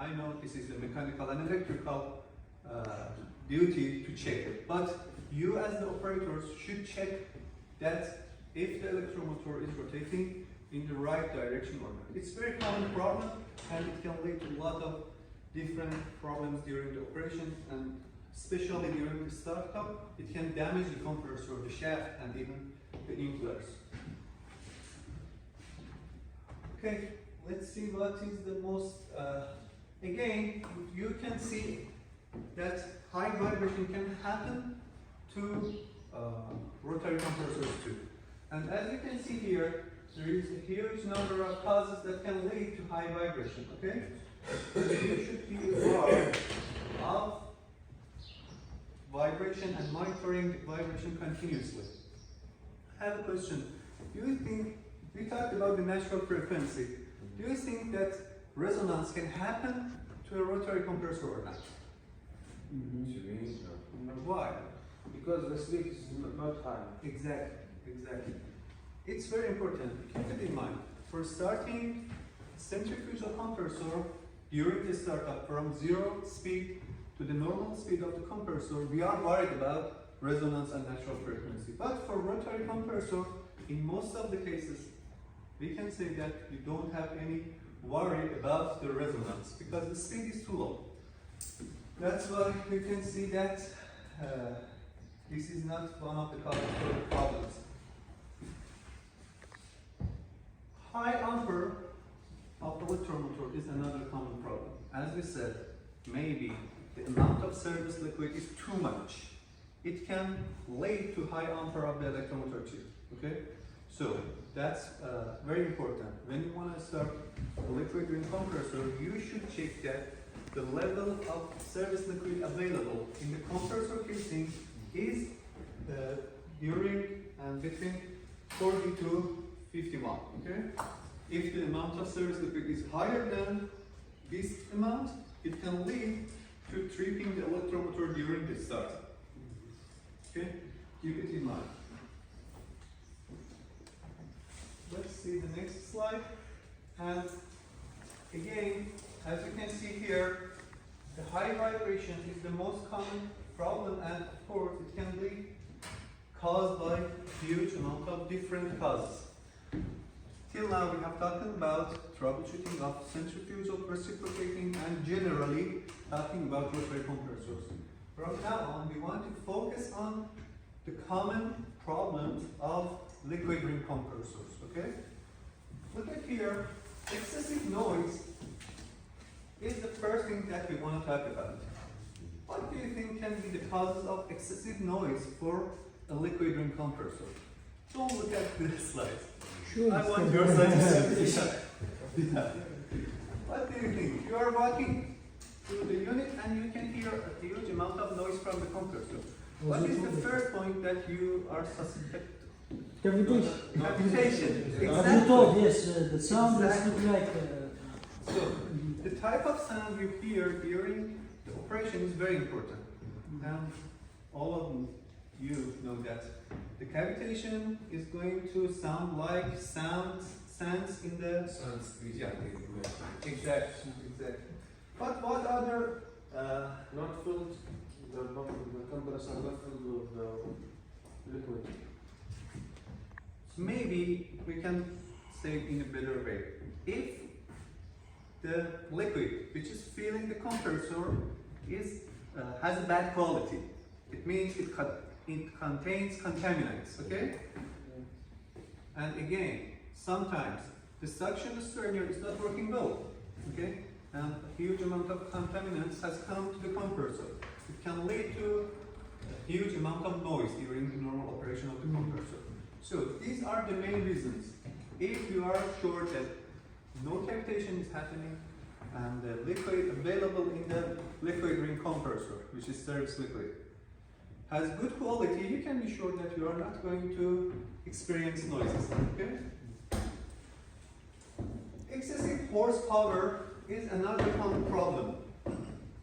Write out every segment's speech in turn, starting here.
I know this is a mechanical and electrical duty to check it, but you as the operators should check that if the electromotor is rotating in the right direction or not. It's a very common problem and it can lead to a lot of different problems during the operation, and especially during the startup, it can damage the compressor, the shaft, and even the impellers. Okay, let's see what is the most, again, you can see that high vibration can happen to rotary compressors too. And as you can see here, there is a huge number of causes that can lead to high vibration, okay? So you should be aware of vibration and monitoring the vibration continuously. I have a question. Do you think, we talked about the natural frequency, do you think that resonance can happen to a rotary compressor or not? Why? Because the speed is not high. Exactly, exactly. It's very important. Keep it in mind. For starting centrifugal compressor, during the startup from 0 speed to the normal speed of the compressor, we are worried about resonance and natural frequency. But for rotary compressor, in most of the cases, we can say that you don't have any worry about the resonance because the speed is too low. That's why you can see that this is not one of the problems. High ampere of electromotor is another common problem. As we said, maybe the amount of service liquid is too much. It can lead to high ampere of the electromotor too. Okay, so that's very important. When you want to start a liquid ring compressor, you should check that the level of service liquid available in the compressor casing is during and between 40 to 51. Okay, if the amount of service liquid is higher than this amount, it can lead to tripping the electromotor during the startup. Okay, keep it in mind. Let's see the next slide. And again, as you can see here, the high vibration is the most common problem, and of course it can be caused by huge amount of different causes. Till now we have talked about troubleshooting of centrifugal, reciprocating, and generally talking about rotary compressors. From now on, we want to focus on the common problems of liquid ring compressors, okay? Look at here, excessive noise is the first thing that we want to talk about. What do you think can be the causes of excessive noise for a liquid ring compressor? Don't look at this slide. Sure, I want your side to see. Yeah. What do you think? You are walking through the unit and you can hear a huge amount of noise from the compressor. What is the first point that you are suspect? Cavitation. Cavitation. As you Exactly. told, yes, the sound Exactly. is like. So, the type of sound you hear during the operation is very important. And all of you know that the cavitation is going to sound like sands in the... Yeah, exactly. But what other... Not filled, the compressor not filled with liquid. Maybe we can say it in a better way. If the liquid which is filling the compressor is has a bad quality, it means it contains contaminants, okay? And again, sometimes the suction strainer is not working well, okay? And a huge amount of contaminants has come to the compressor. It can lead to a huge amount of noise during the normal operation of the compressor. So these are the main reasons. If you are sure that no cavitation is happening and the liquid available in the liquid ring compressor, which is service liquid, has good quality, you can be sure that you are not going to experience noises. Okay? Excessive horsepower is another common problem,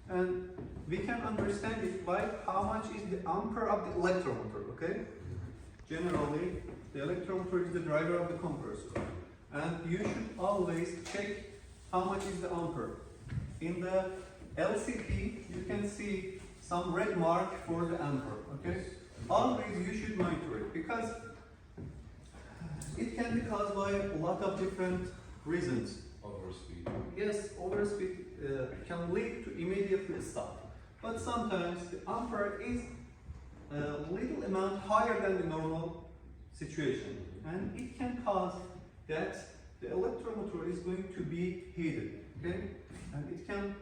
and we can understand it by how much is the ampere of the electromotor. Okay? Generally, the electromotor is the driver of the compressor, and you should always check how much is the ampere in the LCD, you can see some red mark for the ampere, okay? Always you should monitor it because it can be caused by a lot of different reasons. Overspeed. Yes, overspeed can lead to immediately stop. But sometimes the ampere is a little amount higher than the normal situation. And it can cause that the electromotor is going to be heated. Okay? And it can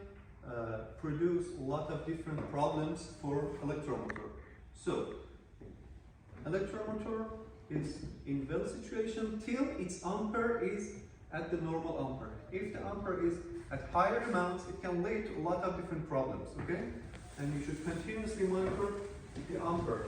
produce a lot of different problems for electromotor. So, electromotor is in well situation till its ampere is at the normal ampere. If the ampere is at higher amounts, it can lead to a lot of different problems, okay? And you should continuously monitor the ampere.